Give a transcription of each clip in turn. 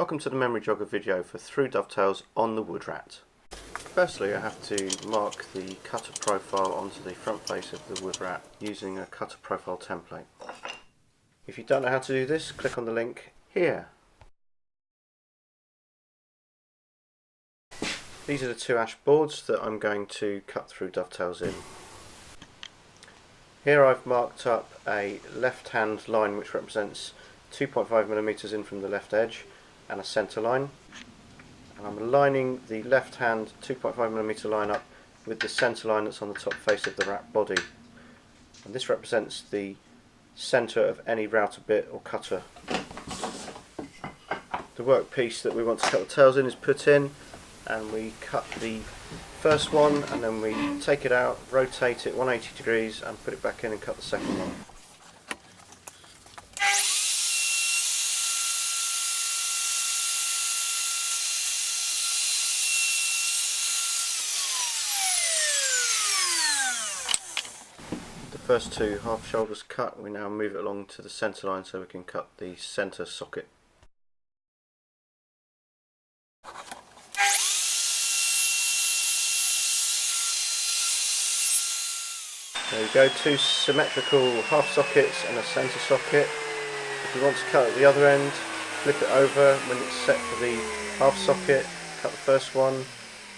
Welcome to the memory jogger video for through dovetails on the WoodRat. Firstly, I have to mark the cutter profile onto the front face of the WoodRat using a cutter profile template. If you don't know how to do this, click on the link here. These are the two ash boards that I'm going to cut through dovetails in. Here I've marked up a left hand line which represents 2.5mm in from the left edge and a centre line, and I'm aligning the left hand 2.5mm line up with the centre line that's on the top face of the rat body, and this represents the centre of any router bit or cutter. The workpiece that we want to cut the tails in is put in, and we cut the first one and then we take it out, rotate it 180 degrees and put it back in and cut the second one. The first two half shoulders cut, we now move it along to the centre line so we can cut the centre socket. There you go, two symmetrical half sockets and a centre socket. If you want to cut at the other end, flip it over. When it's set for the half socket, cut the first one,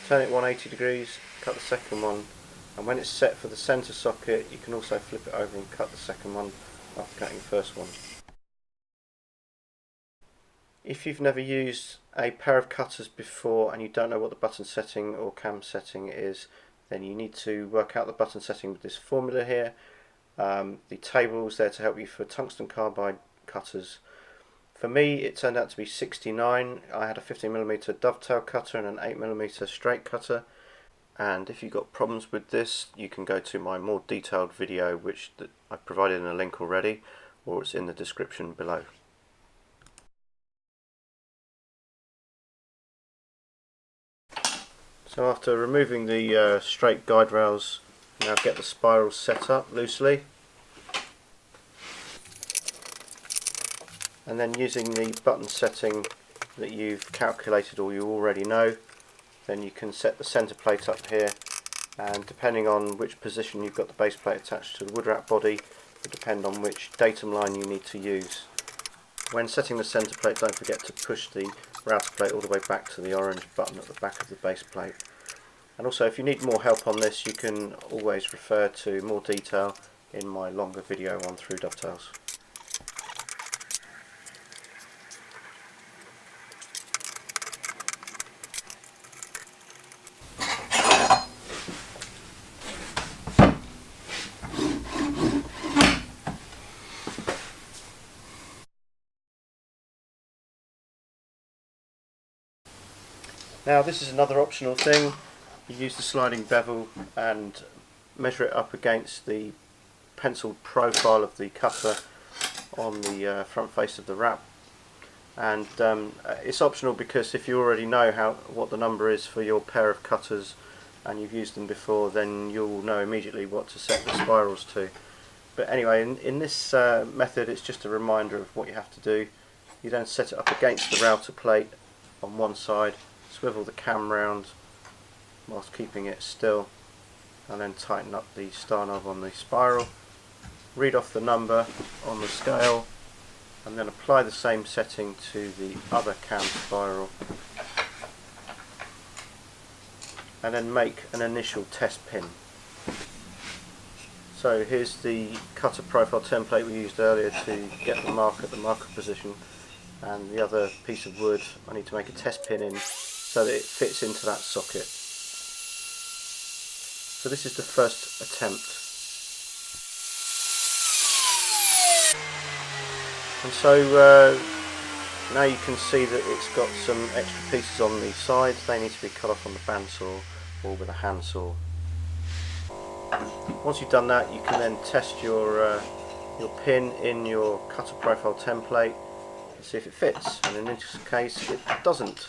turn it 180 degrees, cut the second one, and when it's set for the centre socket you can also flip it over and cut the second one after cutting the first one. If you've never used a pair of cutters before and you don't know what the button setting or cam setting is, then you need to work out the button setting with this formula here. The table is there to help you for tungsten carbide cutters. For me it turned out to be 69. I had a 15mm dovetail cutter and an 8mm straight cutter, and if you've got problems with this you can go to my more detailed video which I've provided in a link already, or it's in the description below. So after removing the straight guide rails, now get the spirals set up loosely, and then using the button setting that you've calculated or you already know, then you can set the centre plate up here, and depending on which position you've got the base plate attached to the WoodRat body will depend on which datum line you need to use. When setting the centre plate, don't forget to push the router plate all the way back to the orange button at the back of the base plate. And also, if you need more help on this, you can always refer to more detail in my longer video on through dovetails. Now this is another optional thing. You use the sliding bevel and measure it up against the penciled profile of the cutter on the front face of the rat, and it's optional because if you already know what the number is for your pair of cutters and you've used them before, then you'll know immediately what to set the spirals to. But anyway, in this method it's just a reminder of what you have to do. You then set it up against the router plate on one side, swivel the cam round whilst keeping it still, and then tighten up the star knob on the spiral, read off the number on the scale, and then apply the same setting to the other cam spiral, and then make an initial test pin. So here's the cutter profile template we used earlier to get the mark at the marker position, and the other piece of wood I need to make a test pin in so that it fits into that socket. So this is the first attempt. And so now you can see that it's got some extra pieces on the sides. They need to be cut off on the bandsaw or with a handsaw. Once you've done that, you can then test your pin in your cutter profile template and see if it fits, and in this case it doesn't.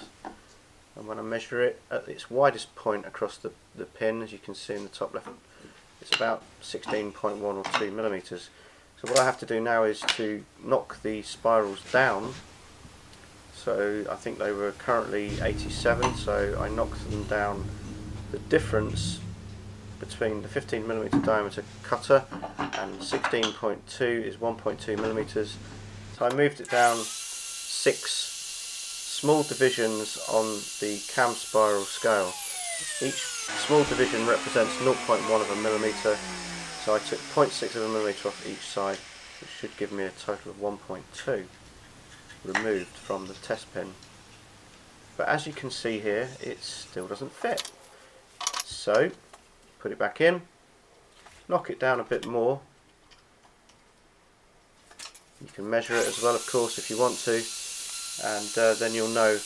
And when I measure it at its widest point across the pin, as you can see in the top left, it's about 16.1 or 2mm. So what I have to do now is to knock the spirals down so I think they were currently 87, so I knocked them down. The difference between the 15mm diameter cutter and 16.2 is 1.2mm, so I moved it down 6 small divisions on the cam spiral scale. Each small division represents 0.1 of a millimeter, so I took 0.6 of a millimeter off each side, which should give me a total of 1.2 removed from the test pin. But as you can see here, it still doesn't fit. So put it back in, knock it down a bit more. You can measure it as well, of course, if you want to, and then you'll know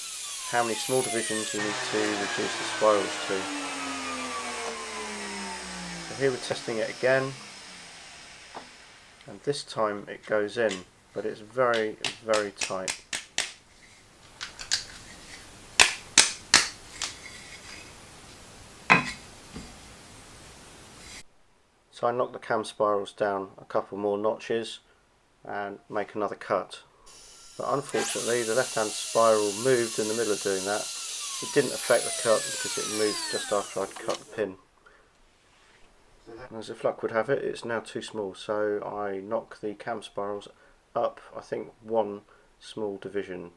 how many small divisions you need to reduce the spirals to. So here we're testing it again, and this time it goes in, but it's very, very tight. So I knock the cam spirals down a couple more notches and make another cut. But unfortunately the left hand spiral moved in the middle of doing that. It didn't affect the cut because it moved just after I'd cut the pin. And as if luck would have it, it's now too small, so I knock the cam spirals up, I think, one small division,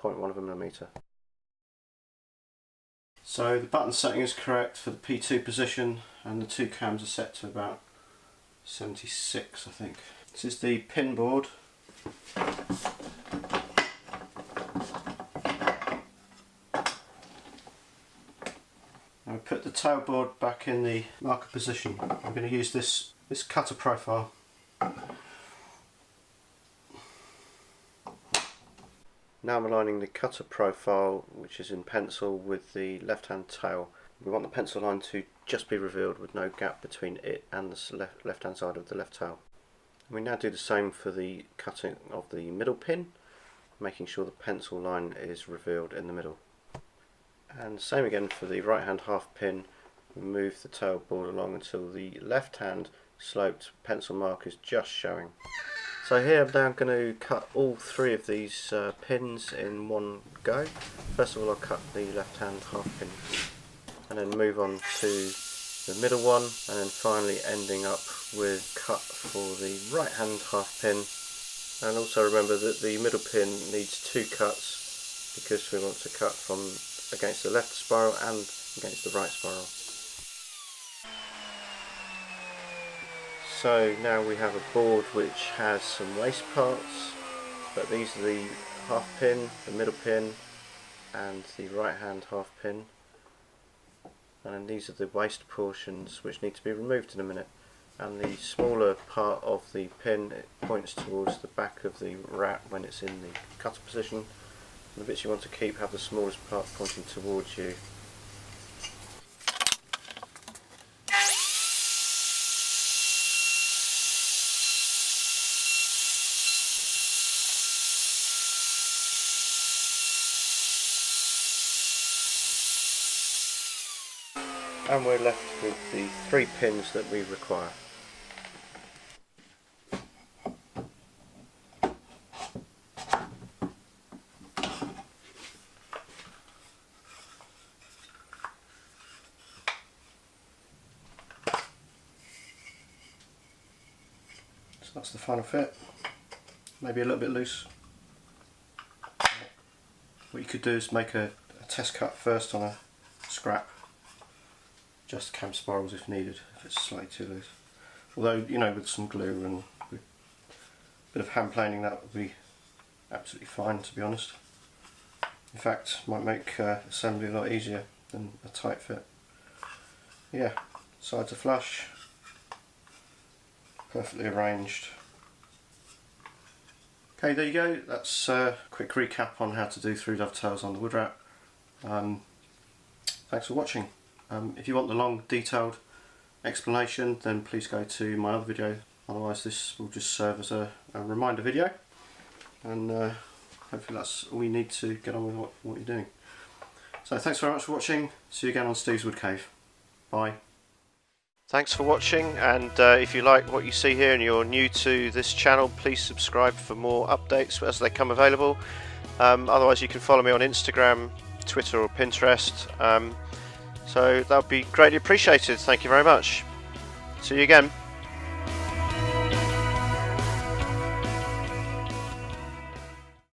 0.1 of a millimeter. So the button setting is correct for the P2 position, and the two cams are set to about 76, I think. This is the pin board. Now we put the tail board back in the marker position. I'm going to use this cutter profile. Now I'm aligning the cutter profile, which is in pencil, with the left hand tail. We want the pencil line to just be revealed with no gap between it and the left hand side of the left tail. We now do the same for the cutting of the middle pin, making sure the pencil line is revealed in the middle. And same again for the right hand half pin. We move the tail board along until the left hand sloped pencil mark is just showing. So here I'm now going to cut all 3 of these pins in one go. First of all I'll cut the left hand half pin, and then move on to the middle one, and then finally ending up with cut for the right hand half pin. And also remember that the middle pin needs 2 cuts because we want to cut from against the left spiral and against the right spiral. So now we have a board which has some waste parts, but these are the half pin, the middle pin and the right hand half pin, and then these are the waste portions which need to be removed in a minute. And the smaller part of the pin, it points towards the back of the rat when it's in the cutter position, and the bits you want to keep have the smallest part pointing towards you. And we're left with the 3 pins that we require. So that's the final fit. Maybe a little bit loose. What you could do is make a test cut first on a scrap. Just cam spirals if needed, if it's slightly too loose. Although, you know, with some glue and a bit of hand planing, that would be absolutely fine, to be honest. In fact, might make assembly a lot easier than a tight fit. Yeah, sides are flush, perfectly arranged. Okay, there you go. That's a quick recap on how to do 3 dovetails on the WoodRat. Thanks for watching. If you want the long detailed explanation, then please go to my other video. Otherwise this will just serve as a reminder video, and hopefully that's all you need to get on with what you're doing. So thanks very much for watching. See you again on Steve's Wood Cave. Bye. Thanks for watching, and if you like what you see here and you're new to this channel, please subscribe for more updates as they come available. Otherwise you can follow me on Instagram, Twitter or Pinterest. So that would be greatly appreciated. Thank you very much. See you again.